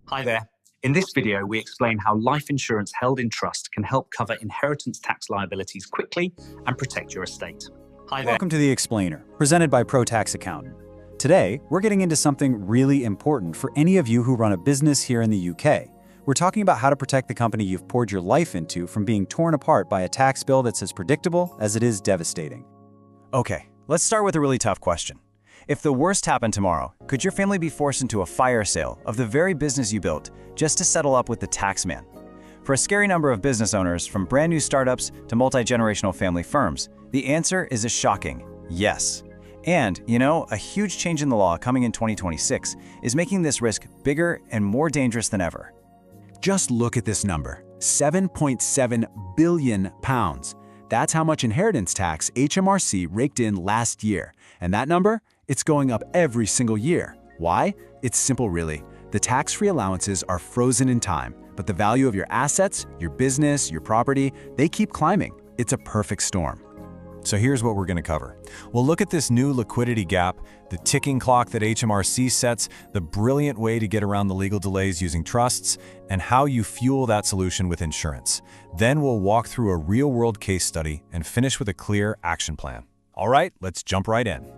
Hi there. In this video, we explain how life insurance held in trust can help cover inheritance tax liabilities quickly and protect your estate. Hi there. Welcome to The Explainer, presented by ProTax Accountant. Today, we're getting into something really important for any of you who run a business here in the UK. We're talking about how to protect the company you've poured your life into from being torn apart by a tax bill that's as predictable as it is devastating. Okay, let's start with a really tough question. If the worst happened tomorrow, could your family be forced into a fire sale of the very business you built just to settle up with the tax man? For a scary number of business owners, from brand new startups to multi-generational family firms, the answer is a shocking yes. And, a huge change in the law coming in 2026 is making this risk bigger and more dangerous than ever. Just look at this number, £7.7 billion. That's how much inheritance tax HMRC raked in last year. And that number? It's going up every single year. Why? It's simple, really. The tax-free allowances are frozen in time, but the value of your assets, your business, your property, they keep climbing. It's a perfect storm. So here's what we're going to cover. We'll look at this new liquidity gap, the ticking clock that HMRC sets, the brilliant way to get around the legal delays using trusts, and how you fuel that solution with insurance. Then we'll walk through a real-world case study and finish with a clear action plan. All right, let's jump right in.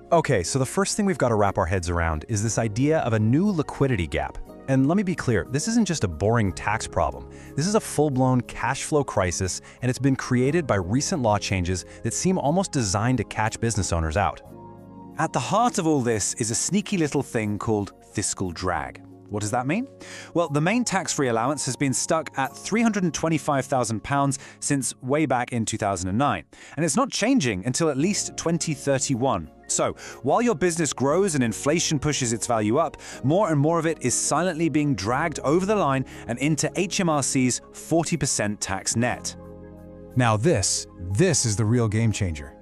Okay, so the first thing we've got to wrap our heads around is this idea of a new liquidity gap. And let me be clear, this isn't just a boring tax problem. This is a full-blown cash flow crisis, and it's been created by recent law changes that seem almost designed to catch business owners out. At the heart of all this is a sneaky little thing called fiscal drag. What does that mean? Well, the main tax-free allowance has been stuck at £325,000 since way back in 2009, and it's not changing until at least 2031. So, while your business grows and inflation pushes its value up, more and more of it is silently being dragged over the line and into HMRC's 40% tax net. Now this is the real game changer.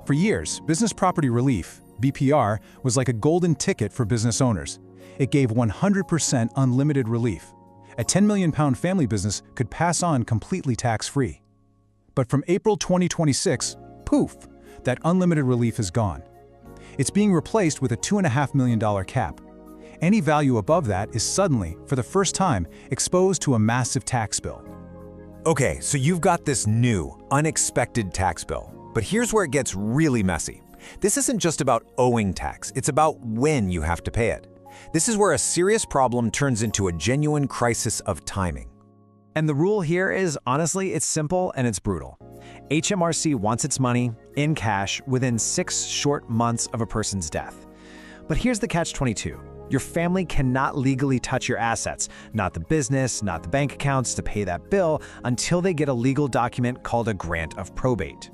For years, Business Property Relief, BPR, was like a golden ticket for business owners. It gave 100% unlimited relief. A £10 million family business could pass on completely tax-free. But from April 2026, poof, that unlimited relief is gone. It's being replaced with a $2.5 million cap. Any value above that is suddenly, for the first time, exposed to a massive tax bill. Okay, so you've got this new, unexpected tax bill. But here's where it gets really messy. This isn't just about owing tax, it's about when you have to pay it. This is where a serious problem turns into a genuine crisis of timing. And the rule here is, honestly, it's simple and it's brutal. HMRC wants its money in cash within 6 short months of a person's death. But here's the catch-22. Your family cannot legally touch your assets, not the business, not the bank accounts, to pay that bill until they get a legal document called a grant of probate.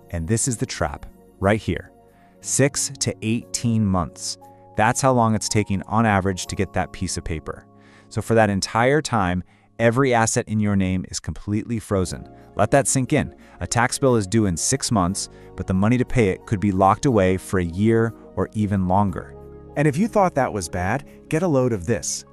And this is the trap, right here. 6 to 18 months. That's how long it's taking on average to get that piece of paper. So for that entire time, every asset in your name is completely frozen. Let that sink in. A tax bill is due in 6 months, but the money to pay it could be locked away for a year or even longer. And if you thought that was bad, get a load of this.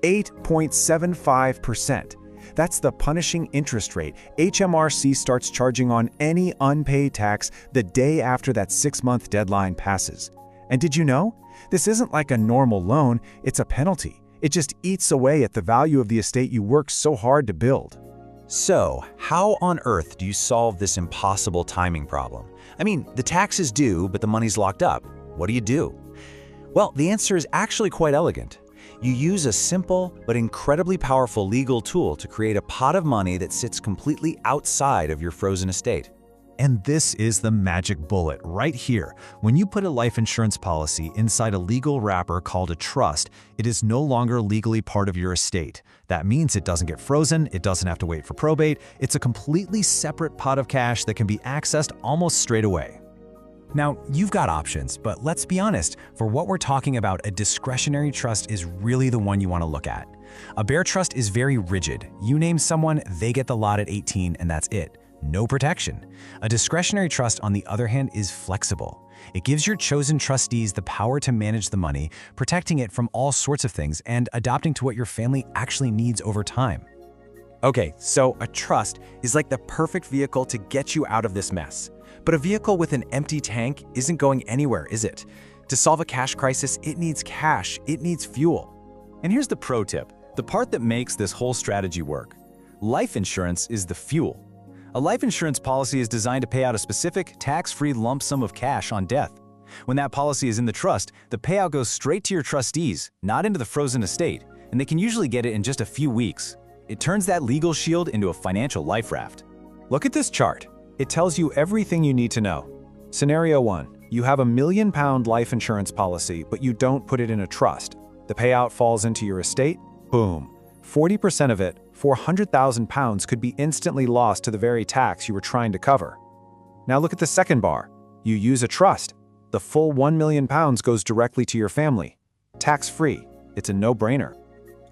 8.75%. That's the punishing interest rate HMRC starts charging on any unpaid tax the day after that 6-month deadline passes. And did you know? This isn't like a normal loan, it's a penalty. It just eats away at the value of the estate you worked so hard to build. So, how on earth do you solve this impossible timing problem? I mean, the tax is due, but the money's locked up. What do you do? Well, the answer is actually quite elegant. You use a simple but incredibly powerful legal tool to create a pot of money that sits completely outside of your frozen estate. And this is the magic bullet right here. When you put a life insurance policy inside a legal wrapper called a trust, it is no longer legally part of your estate. That means it doesn't get frozen, it doesn't have to wait for probate, it's a completely separate pot of cash that can be accessed almost straight away. Now, you've got options, but let's be honest, for what we're talking about, a discretionary trust is really the one you want to look at. A bare trust is very rigid. You name someone, they get the lot at 18, and that's it. No protection. A discretionary trust, on the other hand, is flexible. It gives your chosen trustees the power to manage the money, protecting it from all sorts of things and adapting to what your family actually needs over time. Okay, so a trust is like the perfect vehicle to get you out of this mess. But a vehicle with an empty tank isn't going anywhere, is it? To solve a cash crisis, it needs cash, it needs fuel. And here's the pro tip. The part that makes this whole strategy work. Life insurance is the fuel. A life insurance policy is designed to pay out a specific, tax-free lump sum of cash on death. When that policy is in the trust, the payout goes straight to your trustees, not into the frozen estate, and they can usually get it in just a few weeks. It turns that legal shield into a financial life raft. Look at this chart. It tells you everything you need to know. Scenario 1. You have a £1 million life insurance policy, but you don't put it in a trust. The payout falls into your estate. Boom. 40% of it, £400,000, could be instantly lost to the very tax you were trying to cover. Now look at the second bar. You use a trust. The full £1 million goes directly to your family. Tax-free. It's a no-brainer.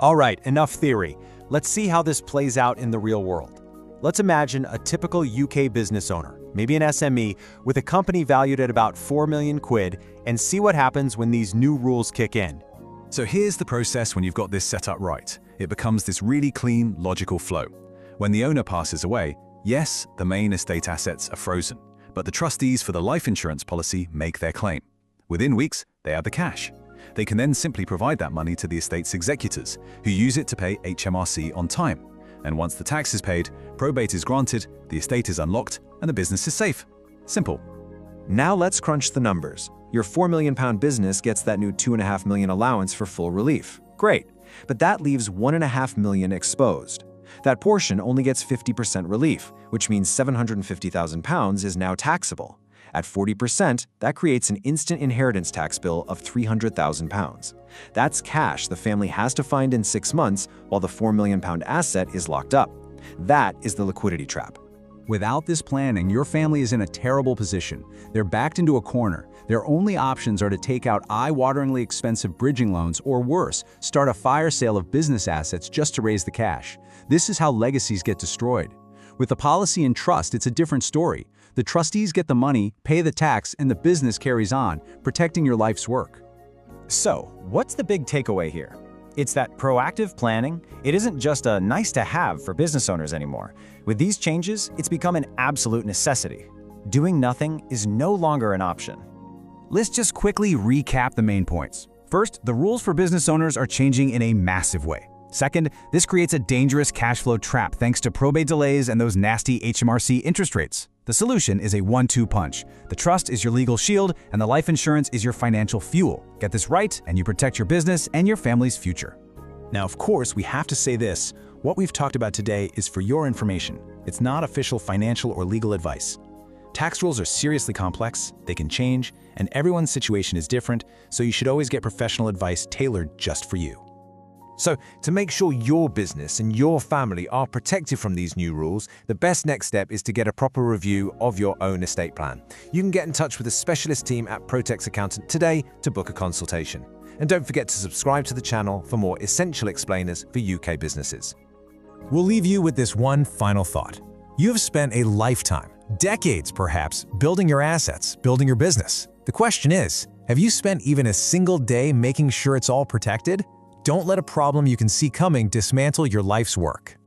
All right, enough theory. Let's see how this plays out in the real world. Let's imagine a typical UK business owner, maybe an SME, with a company valued at about 4 million quid, and see what happens when these new rules kick in. So here's the process when you've got this set up right. It becomes this really clean, logical flow. When the owner passes away, yes, the main estate assets are frozen, but the trustees for the life insurance policy make their claim. Within weeks, they have the cash. They can then simply provide that money to the estate's executors, who use it to pay HMRC on time. And once the tax is paid, probate is granted, the estate is unlocked, and the business is safe. Simple. Now let's crunch the numbers. Your £4 million business gets that new $2.5 million allowance for full relief. Great, but that leaves $1.5 million exposed. That portion only gets 50% relief, which means £750,000 is now taxable. At 40%, that creates an instant inheritance tax bill of £300,000. That's cash the family has to find in 6 months while the £4 million asset is locked up. That is the liquidity trap. Without this planning, your family is in a terrible position. They're backed into a corner. Their only options are to take out eye-wateringly expensive bridging loans, or worse, start a fire sale of business assets just to raise the cash. This is how legacies get destroyed. With the policy and trust, it's a different story. The trustees get the money, pay the tax, and the business carries on, protecting your life's work. So, what's the big takeaway here? It's that proactive planning, it isn't just a nice-to-have for business owners anymore. With these changes, it's become an absolute necessity. Doing nothing is no longer an option. Let's just quickly recap the main points. First, the rules for business owners are changing in a massive way. Second, this creates a dangerous cash flow trap thanks to probate delays and those nasty HMRC interest rates. The solution is a 1-2 punch. The trust is your legal shield, and the life insurance is your financial fuel. Get this right, and you protect your business and your family's future. Now, of course, we have to say this. What we've talked about today is for your information. It's not official financial or legal advice. Tax rules are seriously complex, they can change, and everyone's situation is different, so you should always get professional advice tailored just for you. So, to make sure your business and your family are protected from these new rules, the best next step is to get a proper review of your own estate plan. You can get in touch with the specialist team at Protex Accountant today to book a consultation. And don't forget to subscribe to the channel for more essential explainers for UK businesses. We'll leave you with this one final thought. You have spent a lifetime, decades perhaps, building your assets, building your business. The question is, have you spent even a single day making sure it's all protected? Don't let a problem you can see coming dismantle your life's work.